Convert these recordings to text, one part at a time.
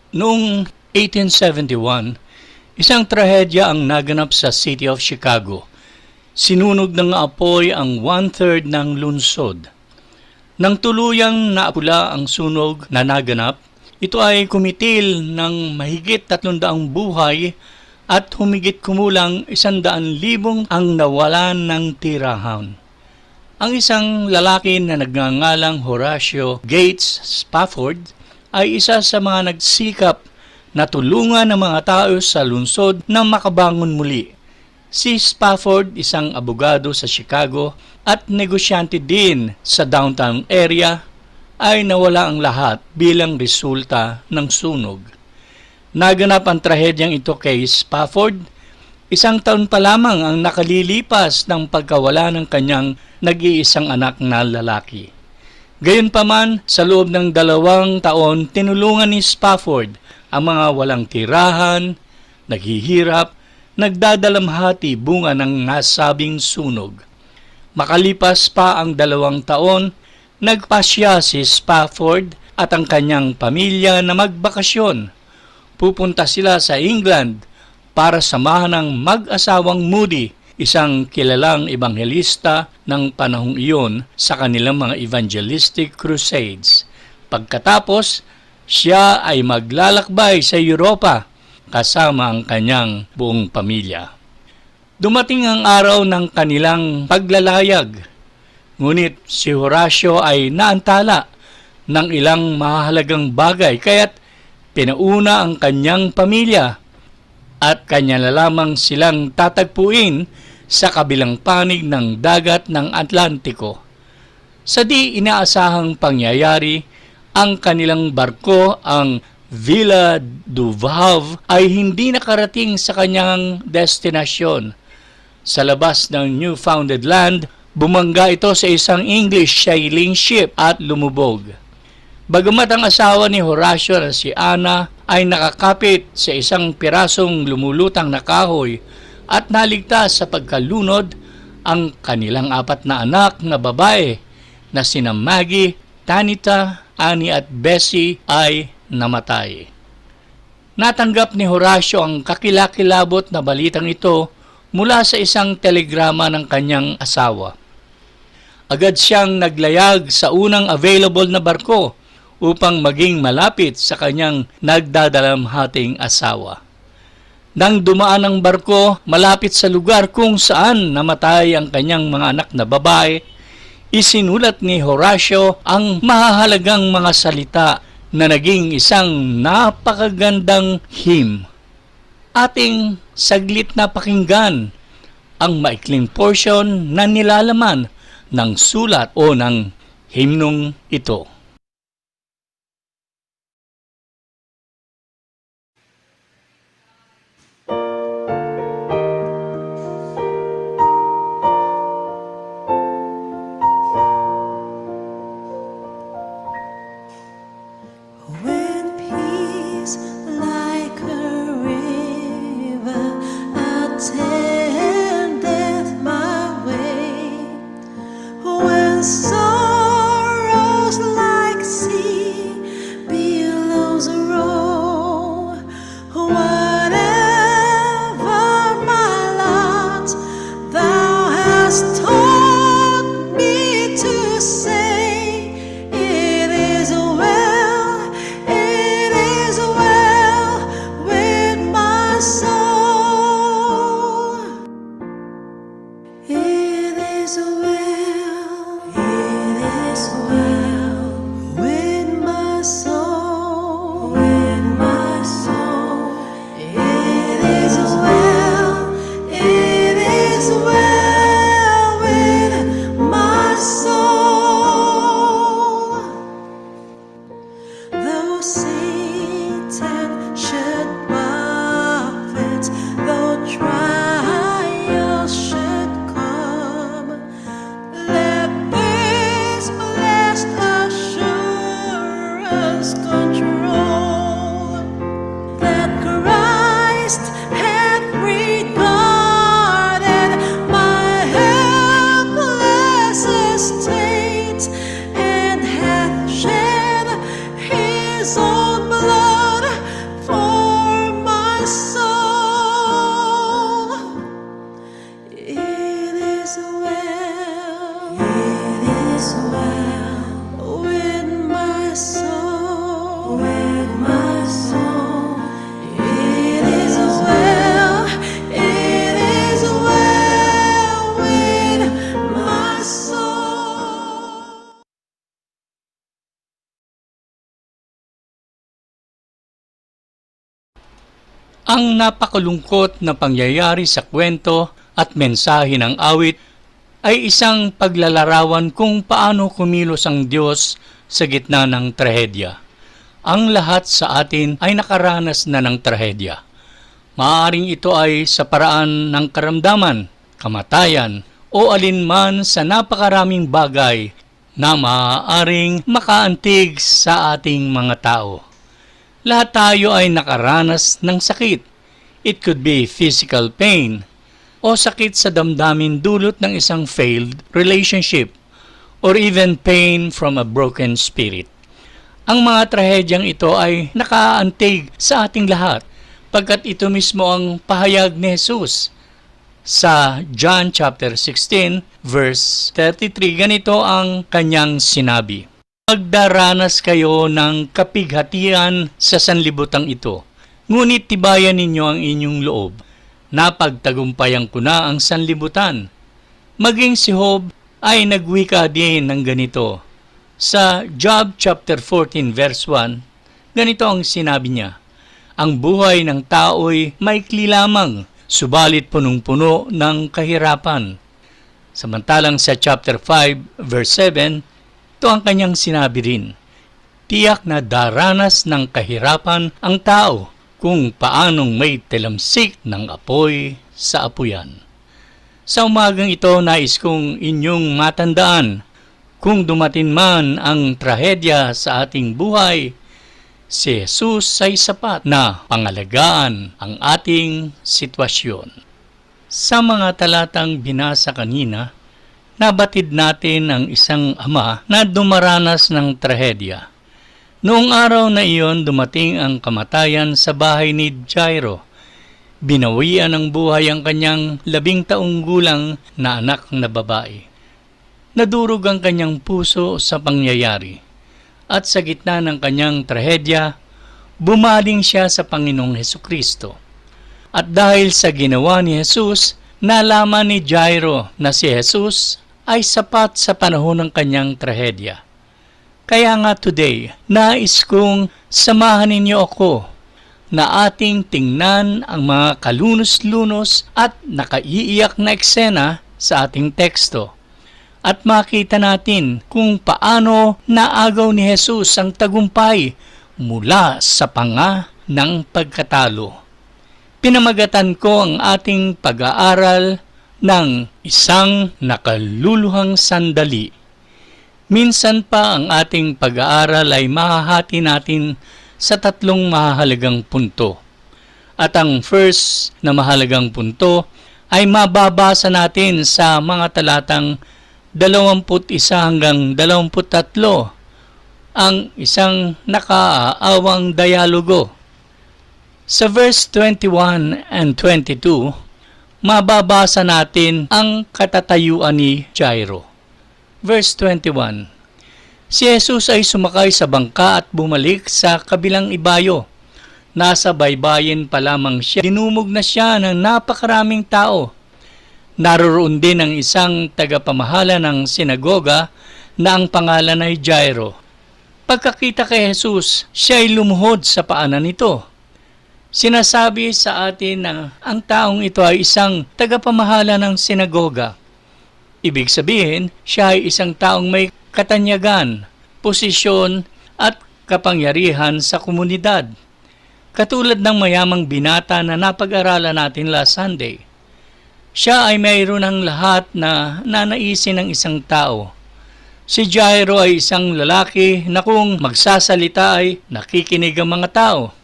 Noong 1871, isang trahedya ang naganap sa City of Chicago. Sinunog ng apoy ang one-third ng lungsod. Nang tuluyang naapula ang sunog na naganap, ito ay kumitil ng mahigit 300 buhay at humigit kumulang 100,000 ang nawalan ng tirahan. Ang isang lalaki na nagngangalang Horatio Gates Spafford ay isa sa mga nagsikap na tulungan ng mga tao sa lungsod na makabangon muli. Si Spafford, isang abogado sa Chicago at negosyante din sa downtown area, ay nawala ang lahat bilang resulta ng sunog. Naganap ang trahedyang ito kay Spafford. 1 taon pa lamang ang nakalilipas ng pagkawala ng kanyang nag-iisang anak na lalaki. Gayunpaman, sa loob ng 2 taon, tinulungan ni Spafford ang mga walang tirahan, naghihirap, nagdadalamhati bunga ng nasabing sunog. Makalipas pa ang 2 taon, nagpasya si Spafford at ang kanyang pamilya na magbakasyon. Pupunta sila sa England para samahan ng mag-asawang Moody, isang kilalang ebanghelista ng panahong iyon sa kanilang mga evangelistic crusades. Pagkatapos, siya ay maglalakbay sa Europa kasama ang kanyang buong pamilya. Dumating ang araw ng kanilang paglalayag, ngunit si Horatio ay naantala ng ilang mahalagang bagay kaya't pinauna ang kanyang pamilya at kanya na lamang silang tatagpuin sa kabilang panig ng dagat ng Atlantiko. Sa di inaasahang pangyayari, ang kanilang barko, ang Villa du Havre, ay hindi nakarating sa kanyang destinasyon. Sa labas ng Newfoundland Land, bumangga ito sa isang English sailing ship at lumubog. Bagamat ang asawa ni Horatio na si Anna ay nakakapit sa isang pirasong lumulutang na kahoy at naligtas sa pagkalunod, ang kanilang 4 na anak na babae na sina Maggie, Tanita, Annie at Bessie ay namatay. Natanggap ni Horatio ang kakilakilabot na balitang ito mula sa isang telegrama ng kanyang asawa. Agad siyang naglayag sa unang available na barko upang maging malapit sa kanyang nagdadalamhating asawa. Nang dumaan ang barko malapit sa lugar kung saan namatay ang kanyang mga anak na babae, isinulat ni Horatio ang mahahalagang mga salita na naging isang napakagandang hymn. Ating saglit na pakinggan ang maikling portion na nilalaman ng sulat o ng himnong ito. Sorrows lie Ang napakalungkot na pangyayari sa kwento at mensahe ng awit ay isang paglalarawan kung paano kumilos ang Diyos sa gitna ng trahedya. Ang lahat sa atin ay nakaranas na ng trahedya. Maaaring ito ay sa paraan ng karamdaman, kamatayan, o alinman sa napakaraming bagay na maaaring makaantig sa ating mga tao. Lahat tayo ay nakaranas ng sakit. It could be physical pain o sakit sa damdamin dulot ng isang failed relationship or even pain from a broken spirit. Ang mga trahedyang ito ay nakaantig sa ating lahat pagkat ito mismo ang pahayag ni Jesus. Sa John chapter 16 verse 33, ganito ang kanyang sinabi: "Magdaranas kayo ng kapighatian sa sanlibutan ito, ngunit tibayan ninyo ang inyong loob. Napagtagumpayan ko na ang sanlibutan." Maging si Job ay nagwika din ng ganito. Sa Job chapter 14 verse 1, ganito ang sinabi niya: "Ang buhay ng tao'y maikli lamang, subalit punong-puno ng kahirapan." Samantalang sa chapter 5 verse 7, ito ang kanyang sinabi rin: "Tiyak na daranas ng kahirapan ang tao kung paanong may telamsik ng apoy sa apuyan." Sa umagang ito, nais kong inyong matandaan, kung dumating man ang trahedya sa ating buhay, si Jesus ay sapat na pangalagaan ang ating sitwasyon. Sa mga talatang binasa kanina, nabatid natin ang isang ama na dumaranas ng trahedya. Noong araw na iyon, dumating ang kamatayan sa bahay ni Jairo. Binawian ng buhay ang kanyang 10 taong gulang na anak na babae. Nadurog ang kanyang puso sa pangyayari. At sa gitna ng kanyang trahedya, bumaling siya sa Panginoong Hesukristo. At dahil sa ginawa ni Jesus, nalaman ni Jairo na si Jesus ay sapat sa panahon ng kanyang trahedya. Kaya nga today, nais kong samahan ninyo ako na ating tingnan ang mga kalunos-lunos at nakaiiyak na eksena sa ating teksto. At makita natin kung paano naagaw ni Jesus ang tagumpay mula sa panga ng pagkatalo. Pinamagatan ko ang ating pag-aaral ng isang nakaluluhang sandali. Minsan pa ang ating pag-aaral ay mahahati natin sa 3 mahalagang punto. At ang first na mahalagang punto ay mababasa natin sa mga talatang 21 hanggang 23, ang isang nakaaawang dialogo. Sa verse 21 and 22, mababasa natin ang katatayuan ni Jairo. Verse 21, si Jesus ay sumakay sa bangka at bumalik sa kabilang ibayo. Nasa baybayin pa lamang siya, dinumog na siya ng napakaraming tao. Naroroon din ang isang tagapamahala ng sinagoga na ang pangalan ay Jairo. Pagkakita kay Jesus, siya ay lumuhod sa paanan nito. Sinasabi sa atin na ang taong ito ay isang tagapamahala ng sinagoga. Ibig sabihin, siya ay isang taong may katanyagan, posisyon at kapangyarihan sa komunidad. Katulad ng mayamang binata na napag-aralan natin last Sunday. Siya ay mayroon ng lahat na nanaisin ng isang tao. Si Jairo ay isang lalaki na kung magsasalita ay nakikinig ang mga tao.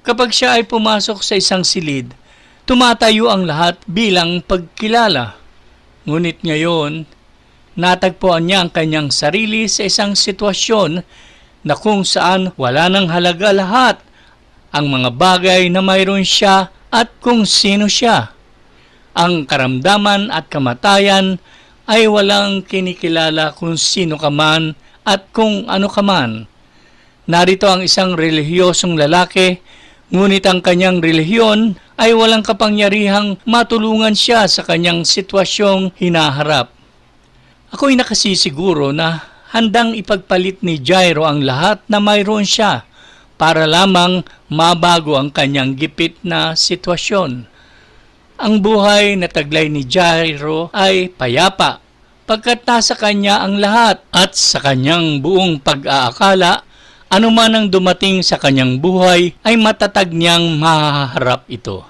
Kapag siya ay pumasok sa isang silid, tumatayo ang lahat bilang pagkilala. Ngunit ngayon, natagpuan niya ang kanyang sarili sa isang sitwasyon na kung saan wala nang halaga lahat ang mga bagay na mayroon siya at kung sino siya. Ang karamdaman at kamatayan ay walang kinikilala kung sino ka man at kung ano ka man. Narito ang isang relihiyosong lalaki, ngunit ang kanyang relihiyon ay walang kapangyarihang matulungan siya sa kanyang sitwasyong hinaharap. Ako'y nakasisiguro na handang ipagpalit ni Jairo ang lahat na mayroon siya para lamang mabago ang kanyang gipit na sitwasyon. Ang buhay na taglay ni Jairo ay payapa pagkat nasa kanya ang lahat at sa kanyang buong pag-aakala, anuman ang dumating sa kanyang buhay ay matatag niyang mahaharap ito.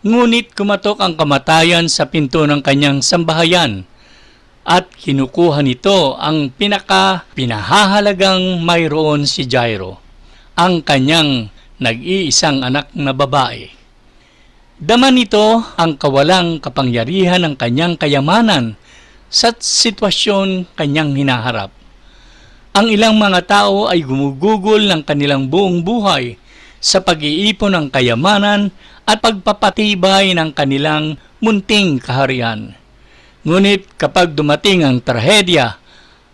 Ngunit kumatok ang kamatayan sa pinto ng kanyang sambahayan at kinukuha nito ang pinahahalagang mayroon si Jairo, ang kanyang nag-iisang anak na babae. Dama nito ang kawalang kapangyarihan ng kanyang kayamanan sa sitwasyon kanyang hinaharap. Ang ilang mga tao ay gumugugol ng kanilang buong buhay sa pag-iipon ng kayamanan at pagpapatibay ng kanilang munting kaharian. Ngunit kapag dumating ang trahedya,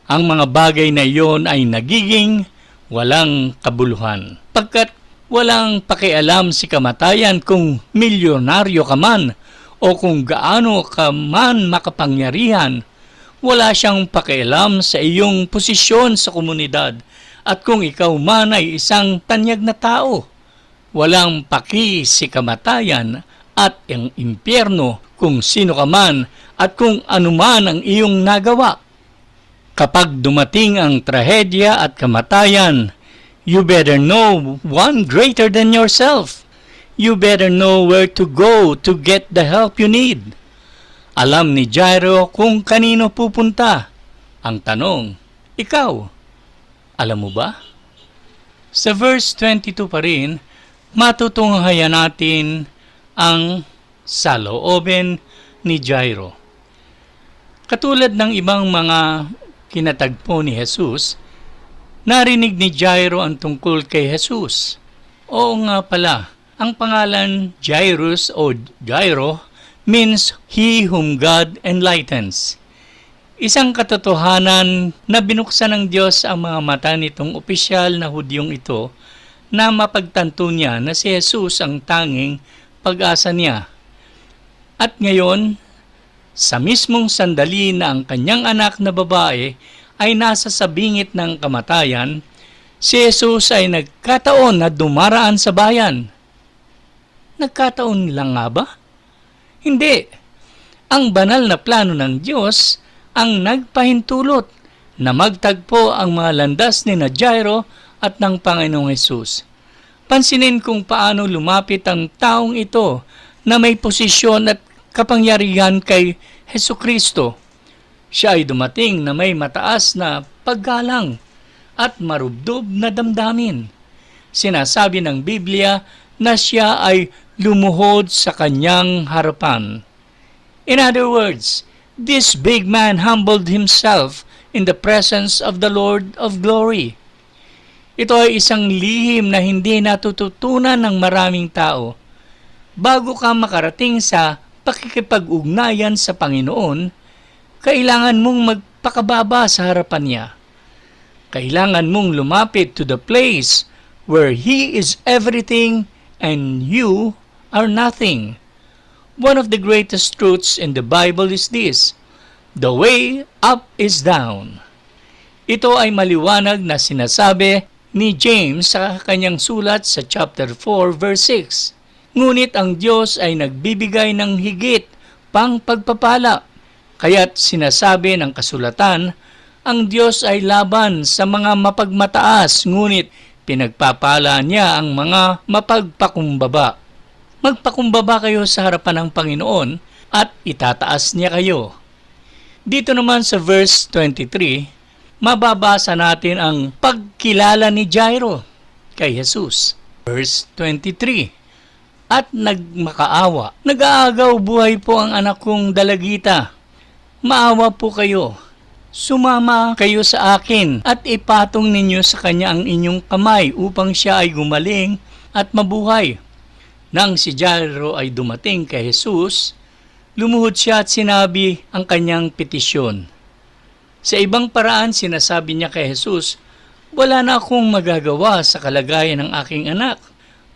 ang mga bagay na iyon ay nagiging walang kabuluhan. Pagkat walang pakialam si kamatayan kung milyonaryo ka man o kung gaano ka man makapangyarihan, wala siyang pakialam sa iyong posisyon sa komunidad at kung ikaw man ay isang tanyag na tao. Walang paki si kamatayan at ang impyerno kung sino ka man at kung anuman ang iyong nagawa. Kapag dumating ang trahedya at kamatayan, you better know one greater than yourself. You better know where to go to get the help you need. Alam ni Jairo kung kanino pupunta. Ang tanong, ikaw, alam mo ba? Sa verse 22 pa rin, matutunghayan natin ang saloobin ni Jairo. Katulad ng ibang mga kinatagpo ni Jesus, narinig ni Jairo ang tungkol kay Jesus. Oo nga pala, ang pangalan Jairus o Jairo means he whom God enlightens. Isang katotohanan na binuksan ng Diyos ang mga mata nitong opisyal na Hudyong ito na mapagtanto niya na si Jesus ang tanging pag-asa niya. At ngayon, sa mismong sandali na ang kanyang anak na babae ay nasa sabingit ng kamatayan, si Jesus ay nagkataon na dumaraan sa bayan. Nagkataon lang nga ba? Hindi. Ang banal na plano ng Diyos ang nagpahintulot na magtagpo ang mga landas ni Jairo at ng Panginoong Jesus. Pansinin kung paano lumapit ang taong ito na may posisyon at kapangyarihan kay Hesukristo. Siya ay dumating na may mataas na paggalang at marubdob na damdamin. Sinasabi ng Biblia na siya ay lumuhod sa kanyang harapan. In other words, this big man humbled himself in the presence of the Lord of Glory. Ito ay isang lihim na hindi natututunan ng maraming tao. Bago ka makarating sa pakikipag-ugnayan sa Panginoon, kailangan mong magpakababa sa harapan niya. Kailangan mong lumapit to the place where He is everything and you are nothing. One of the greatest truths in the Bible is this: the way up is down. Ito ay maliwanag na sinasabi ni James sa kanyang sulat sa chapter 4 verse 6. Ngunit ang Diyos ay nagbibigay ng higit pang pagpapala. Kaya't sinasabi ng kasulatan, ang Diyos ay laban sa mga mapagmataas, ngunit pinagpapala niya ang mga mapagpakumbaba. Magpakumbaba kayo sa harapan ng Panginoon at itataas niya kayo. Dito naman sa verse 23, mababasa natin ang pagkilala ni Jairo kay Jesus. Verse 23, at nagmakaawa. Nag-aagaw buhay po ang anak kong dalagita. Maawa po kayo. Sumama kayo sa akin at ipatong ninyo sa kanya ang inyong kamay upang siya ay gumaling at mabuhay. Nang si Jairo ay dumating kay Jesus, lumuhod siya at sinabi ang kanyang petisyon. Sa ibang paraan, sinasabi niya kay Jesus, wala na akong magagawa sa kalagayan ng aking anak.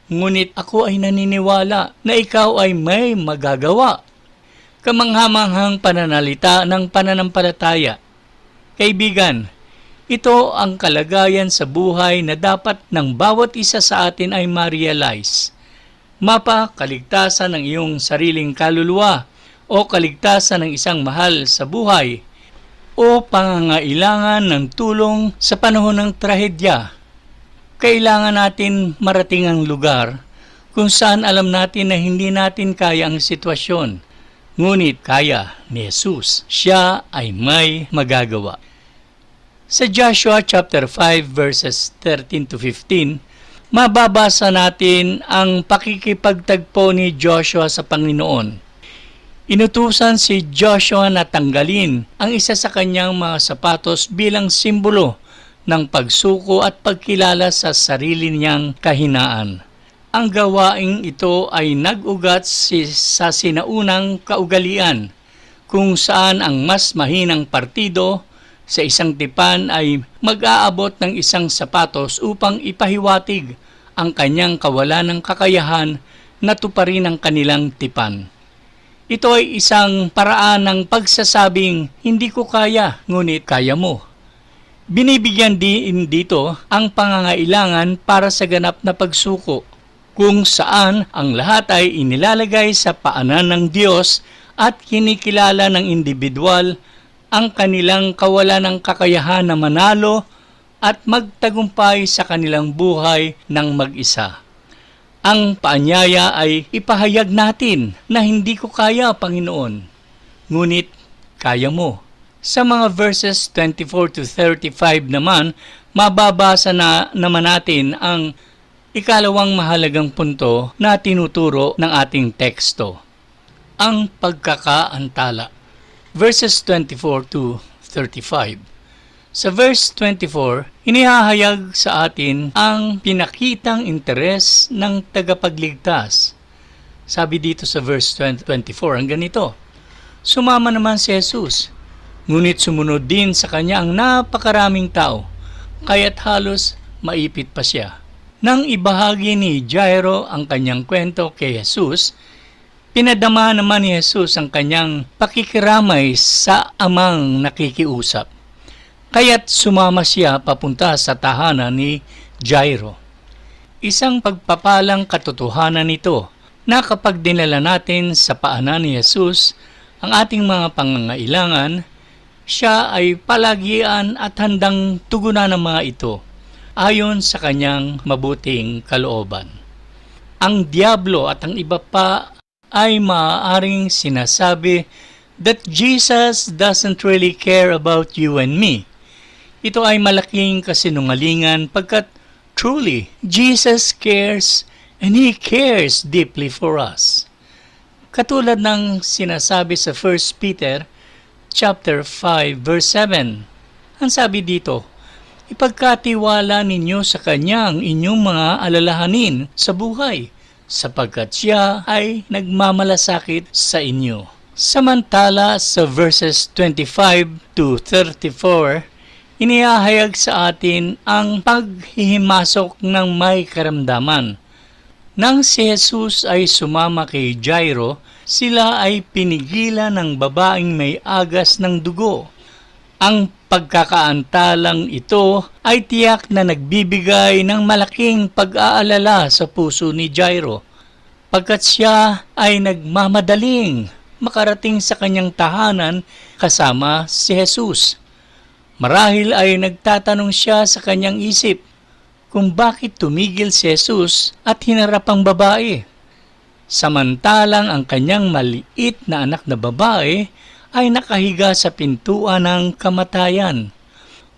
Ngunit ako ay naniniwala na ikaw ay may magagawa. Kamanghamanghang pananalita ng pananampalataya. Kaibigan, Ito ang kalagayan sa buhay na dapat ng bawat isa sa atin ay ma-realize. Mapa kaligtasan ng iyong sariling kaluluwa o kaligtasan ng isang mahal sa buhay o pangangailangan ng tulong sa panahon ng trahedya. Kailangan natin marating ang lugar kung saan alam natin na hindi natin kaya ang sitwasyon. Ngunit kaya ni Jesus. Siya ay may magagawa. Sa Joshua chapter 5 verses 13 to 15, mababasa natin ang pakikipagtagpo ni Joshua sa Panginoon. Inutusan si Joshua na tanggalin ang isa sa kanyang mga sapatos bilang simbolo ng pagsuko at pagkilala sa sarili niyang kahinaan. Ang gawaing ito ay nag-ugat sa sinaunang kaugalian, kung saan ang mas mahinang partido sa isang tipan ay mag-aabot ng isang sapatos upang ipahiwatig ang kanyang kawalan ng kakayahan na tuparin ang kanilang tipan. Ito ay isang paraan ng pagsasabing, hindi ko kaya, ngunit kaya mo. Binibigyan din dito ang pangangailangan para sa ganap na pagsuko, kung saan ang lahat ay inilalagay sa paanan ng Diyos at kinikilala ng individual ang kanilang kawalan ng kakayahan na manalo at magtagumpay sa kanilang buhay ng mag-isa. Ang paanyaya ay ipahayag natin na hindi ko kaya, Panginoon, ngunit kaya mo. Sa mga verses 24 to 35 naman, mababasa na naman natin ang ikalawang mahalagang punto na tinuturo ng ating teksto, ang pagkakaantala. Verses 24 to 35. Sa verse 24, inihahayag sa atin ang pinakitang interes ng tagapagligtas. Sabi dito sa verse 24, ang ganito, sumama naman si Jesus, ngunit sumunod din sa kanya ang napakaraming tao, kaya't halos maipit pa siya. Nang ibahagi ni Jairo ang kanyang kwento kay Jesus, pinadama naman ni Jesus ang kanyang pakikiramay sa amang nakikiusap. Kaya't sumama siya papunta sa tahanan ni Jairo. Isang pagpapalang katotohanan nito na kapag dinala natin sa paanan ni Jesus ang ating mga pangangailangan, siya ay palagian at handang tugunan ng mga ito ayon sa kanyang mabuting kalooban. Ang diablo at ang iba pa ay maaaring sinasabi that Jesus doesn't really care about you and me. Ito ay malaking kasinungalingan pagkat truly, Jesus cares and He cares deeply for us. Katulad ng sinasabi sa 1 Peter chapter 5 verse 7. Ang sabi dito, ipagkatiwala ninyo sa Kanya ang inyong mga alalahanin sa buhay, sapagkat siya ay nagmamalasakit sa inyo. Samantala sa verses 25 to 34, inihahayag sa atin ang paghihimasok ng may karamdaman. Nang si Jesus ay sumama kay Jairo, sila ay pinigilan ng babaeng may agas ng dugo. Ang pagkakaantalang ito ay tiyak na nagbibigay ng malaking pag-aalala sa puso ni Jairo, pagkat siya ay nagmamadaling makarating sa kanyang tahanan kasama si Jesus. Marahil ay nagtatanong siya sa kanyang isip kung bakit tumigil si Jesus at hinarap ang babae. Samantalang ang kanyang maliit na anak na babae ay nakahiga sa pintuan ng kamatayan.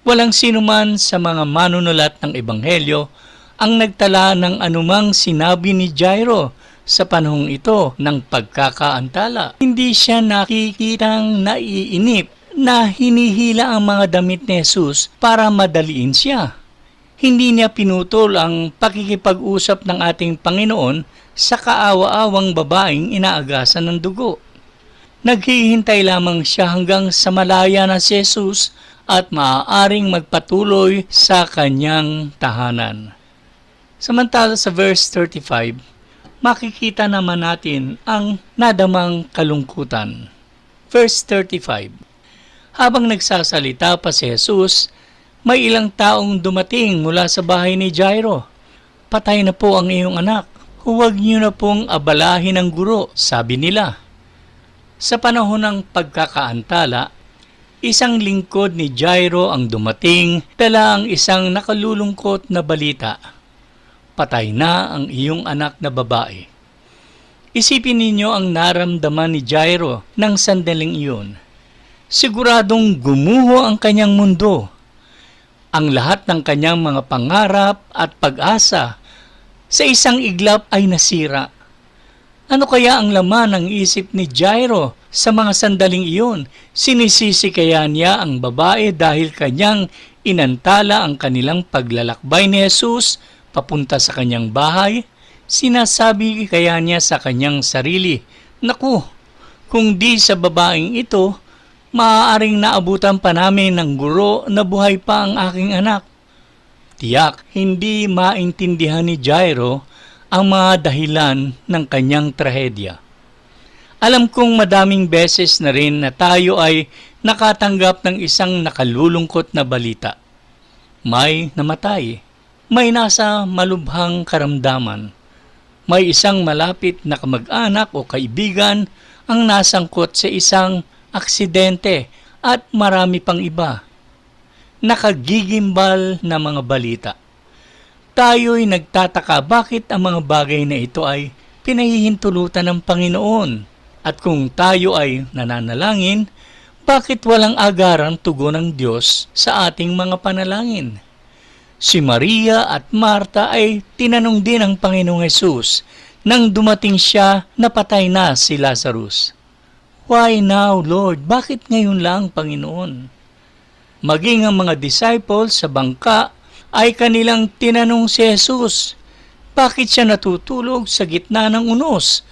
Walang sinuman sa mga manunulat ng Ebanghelyo ang nagtala ng anumang sinabi ni Jairo sa panahong ito ng pagkakaantala. Hindi siya nakikitang naiinip na hinihila ang mga damit ni Jesus para madaliin siya. Hindi niya pinutol ang pakikipag-usap ng ating Panginoon sa kaawa-awang babaeng inaagasan ng dugo. Naghihintay lamang siya hanggang sa malaya na si Jesus at maaaring magpatuloy sa kanyang tahanan. Samantala sa verse 35, makikita naman natin ang nadamang kalungkutan. Verse 35, habang nagsasalita pa si Jesus, may ilang taong dumating mula sa bahay ni Jairo. "Patay na po ang iyong anak. Huwag niyo na pong abalahin ang guro," sabi nila. Sa panahon ng pagkakaantala, isang lingkod ni Jairo ang dumating, dala ang isang nakalulungkot na balita. "Patay na ang iyong anak na babae." Isipin ninyo ang naramdaman ni Jairo ng sandaling iyon. Siguradong gumuho ang kanyang mundo. Ang lahat ng kanyang mga pangarap at pag-asa sa isang iglap ay nasira. Ano kaya ang laman ng isip ni Jairo sa mga sandaling iyon? Sinisisi kaya niya ang babae dahil kanyang inantala ang kanilang paglalakbay ni Jesus papunta sa kanyang bahay? Sinasabi kaya niya sa kanyang sarili, "Naku, kung di sa babaeng ito, maaaring naabutan pa namin ng guro na buhay pa ang aking anak." Tiyak, hindi maintindihan ni Jairo ang mga dahilan ng kanyang trahedya. Alam kong madaming beses na rin na tayo ay nakatanggap ng isang nakalulungkot na balita. May namatay, may nasa malubhang karamdaman, may isang malapit na kamag-anak o kaibigan ang nasangkot sa isang aksidente at marami pang iba. Nakagigimbal na mga balita. Tayo'y nagtataka bakit ang mga bagay na ito ay pinahihintulutan ng Panginoon. At kung tayo ay nananalangin, bakit walang agarang tugon ng Diyos sa ating mga panalangin? Si Maria at Marta ay tinanong din ng Panginoong Hesus nang dumating siya na patay na si Lazarus. "Why now, Lord? Bakit ngayon lang, Panginoon?" Maging ang mga disciples sa bangka ay kanilang tinanong si Jesus, bakit siya natutulog sa gitna ng unos?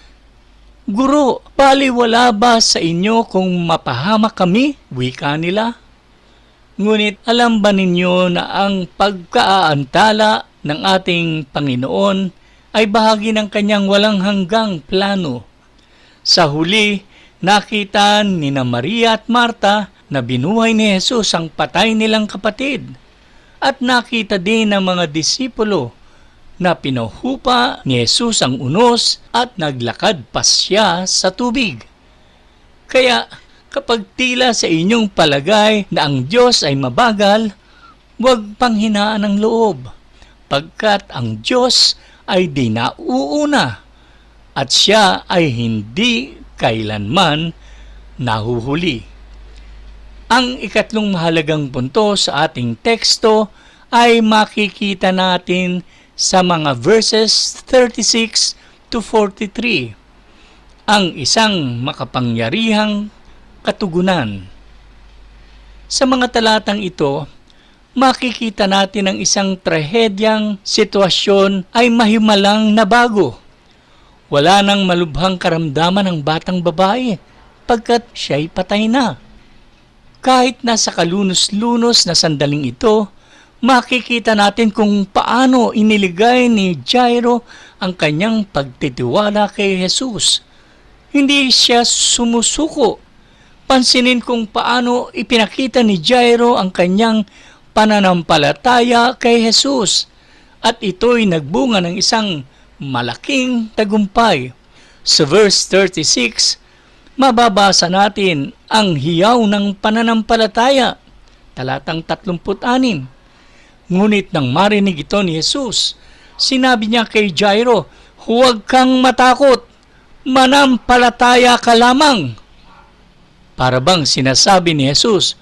"Guro, baliwala ba sa inyo kung mapahamak kami?" wika nila. Ngunit alam ba ninyo na ang pagkaaantala ng ating Panginoon ay bahagi ng kanyang walang hanggang plano? Sa huli, nakita ni Maria at Marta na binuhay ni Jesus ang patay nilang kapatid. At nakita din ng mga disipulo na pinahupa ni Jesus ang unos at naglakad pa siya sa tubig. Kaya kapag tila sa inyong palagay na ang Diyos ay mabagal, huwag panghinaan ang loob, pagkat ang Diyos ay di nauuna at siya ay hindi kailanman nahuhuli. Ang ikatlong mahalagang punto sa ating teksto ay makikita natin sa mga verses 36 to 43, ang isang makapangyarihang katugunan. Sa mga talatang ito, makikita natin ang isang trahedyang sitwasyon ay mahimalang nabago. Wala nang malubhang karamdaman ng batang babae pagkat siya'y patay na. Kahit nasa kalunos-lunos na sandaling ito, makikita natin kung paano iniligay ni Jairo ang kanyang pagtitiwala kay Jesus. Hindi siya sumusuko. Pansinin kung paano ipinakita ni Jairo ang kanyang pananampalataya kay Jesus. At ito'y nagbunga ng isang malaking tagumpay. Sa verse 36, mababasa natin ang hiyaw ng pananampalataya. Talatang 36. Ngunit nang marinig ito ni Jesus, sinabi niya kay Jairo, "Huwag kang matakot, manampalataya ka lamang." Para bang sinasabi ni Jesus,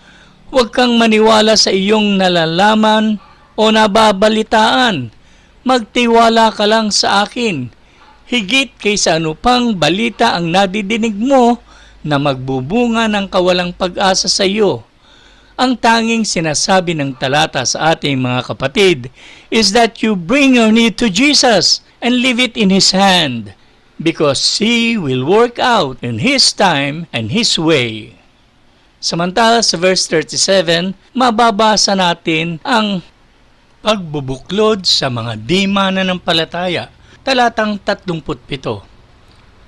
huwag kang maniwala sa iyong nalalaman o nababalitaan. Magtiwala ka lang sa akin. Higit kaysa ano pang balita ang nadidinig mo na magbubunga ng kawalang pag-asa sa iyo. Ang tanging sinasabi ng talata sa ating mga kapatid is that you bring your need to Jesus and leave it in His hand, because He will work out in His time and His way. Samantala sa verse 37, mababasa natin ang pagbubuklod sa mga di mananampalataya. Talatang 37.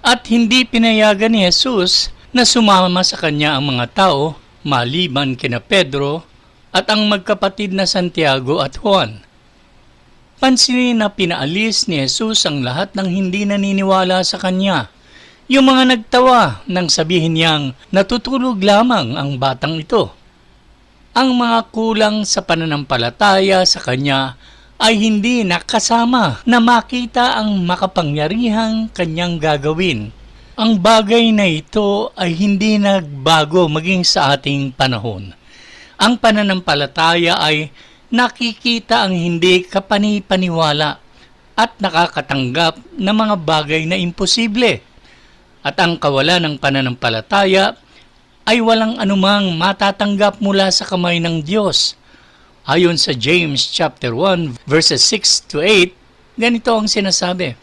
At hindi pinayagan ni Jesus na sumama sa kanya ang mga tao, maliban kina Pedro, at ang magkapatid na Santiago at Juan. Pansinin na pinaalis ni Jesus ang lahat ng hindi naniniwala sa kanya. Yung mga nagtawa nang sabihin niyang natutulog lamang ang batang ito. Ang mga kulang sa pananampalataya sa kanya ay hindi nakasama na makita ang makapangyarihang kanyang gagawin. Ang bagay na ito ay hindi nagbago maging sa ating panahon. Ang pananampalataya ay nakikita ang hindi kapani-paniwala at nakakatanggap ng mga bagay na imposible. At ang kawalan ng pananampalataya ay walang anumang matatanggap mula sa kamay ng Diyos. Ayon sa James chapter 1 verses 6 to 8, ganito ang sinasabi: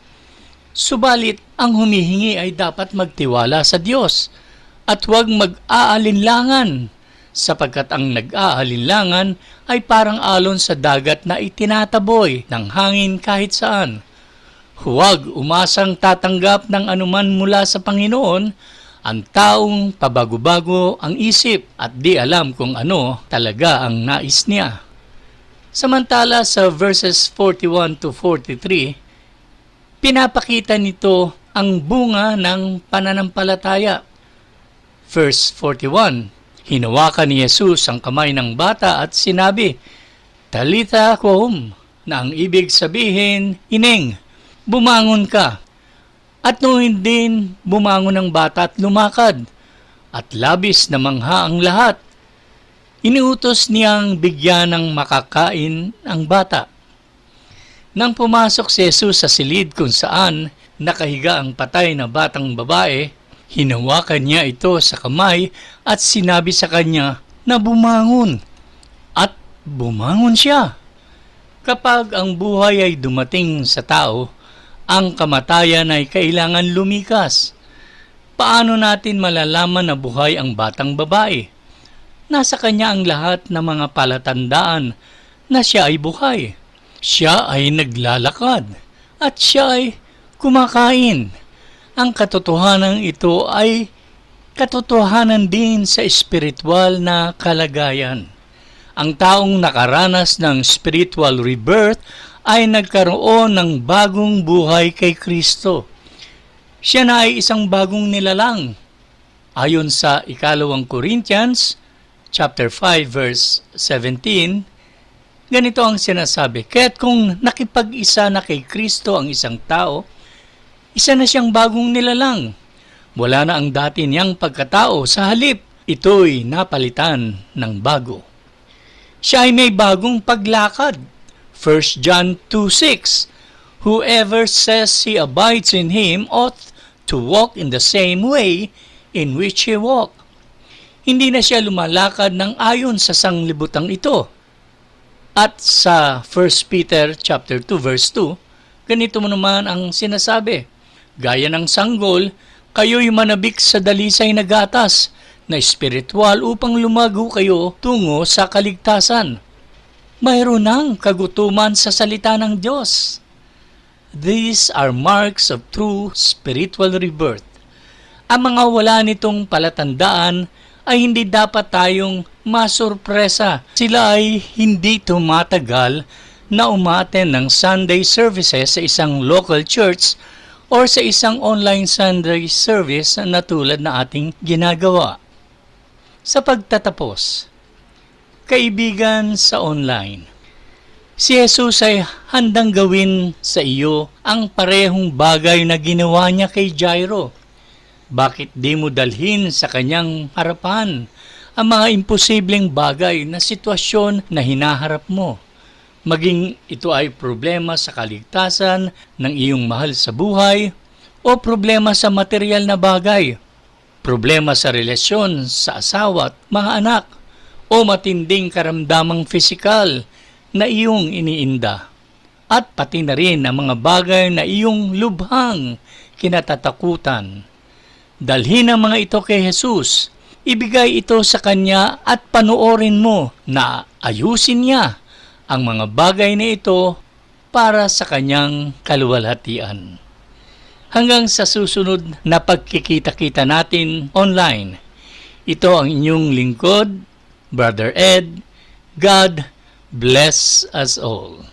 Subalit ang humihingi ay dapat magtiwala sa Diyos at huwag mag-aalinlangan, sapagkat ang nag-aalinlangan ay parang alon sa dagat na itinataboy ng hangin kahit saan. Huwag umasang tatanggap ng anuman mula sa Panginoon. Ang taong pabago-bago ang isip at di alam kung ano talaga ang nais niya. Samantala sa verses 41 to 43, pinapakita nito ang bunga ng pananampalataya. Verse 41, hinawakan ni Jesus ang kamay ng bata at sinabi, Talitha kum, na ang ibig sabihin, Ineng, bumangon ka. At noon din bumangon ang bata at lumakad, at labis na mangha ang lahat. Iniutos niyang bigyan ng makakain ang bata. Nang pumasok si Jesus sa silid kung saan nakahiga ang patay na batang babae, hinawakan niya ito sa kamay at sinabi sa kanya na bumangon. At bumangon siya. Kapag ang buhay ay dumating sa tao, ang kamatayan ay kailangan lumikas. Paano natin malalaman na buhay ang batang babae? Nasa kanya ang lahat ng mga palatandaan na siya ay buhay. Siya ay naglalakad at siya ay kumakain. Ang katotohanan ito ay katotohanan din sa espiritual na kalagayan. Ang taong nakaranas ng spiritual rebirth ay nagkaroon ng bagong buhay kay Kristo. Siya na ay isang bagong nilalang. Ayon sa 2 Corinthians chapter 5 verse 17, ganito ang sinasabi, kaya't kung nakipag-isa na kay Kristo ang isang tao, isa na siyang bagong nilalang. Wala na ang dati niyang pagkatao, sa halip, ito'y napalitan ng bago. Siya ay may bagong paglakad. 1 John 2:6, Whoever says he abides in him ought to walk in the same way in which he walked. Hindi na siya lumalakad ng ayon sa sanglibutang ito. At sa 1 Peter chapter 2 verse 2, ganito mo naman ang sinasabi, Gaya ng sanggol, kayo'y manabik sa dalisay na gatas na espiritual upang lumago kayo tungo sa kaligtasan. Mayroon ng kagutuman sa salita ng Diyos. These are marks of true spiritual rebirth. Ang mga wala nitong palatandaan ay hindi dapat tayong masurpresa. Sila ay hindi tumatagal na umattend ng Sunday services sa isang local church or sa isang online Sunday service na tulad na ating ginagawa. Sa pagtatapos, kaibigan sa online, si Jesus ay handang gawin sa iyo ang parehong bagay na ginawa niya kay Jairo. Bakit di mo dalhin sa kanyang harapan ang mga imposibleng bagay na sitwasyon na hinaharap mo? Maging ito ay problema sa kaligtasan ng iyong mahal sa buhay o problema sa material na bagay, problema sa relasyon sa asawa at mga anak, o matinding karamdamang pisikal na iyong iniinda, at pati na rin ang mga bagay na iyong lubhang kinatatakutan. Dalhin ang mga ito kay Jesus, ibigay ito sa Kanya at panoorin mo na ayusin niya ang mga bagay na ito para sa Kanyang kaluwalhatian. Hanggang sa susunod na pagkikita-kita natin online, ito ang inyong lingkod, Brother Ed, God bless us all.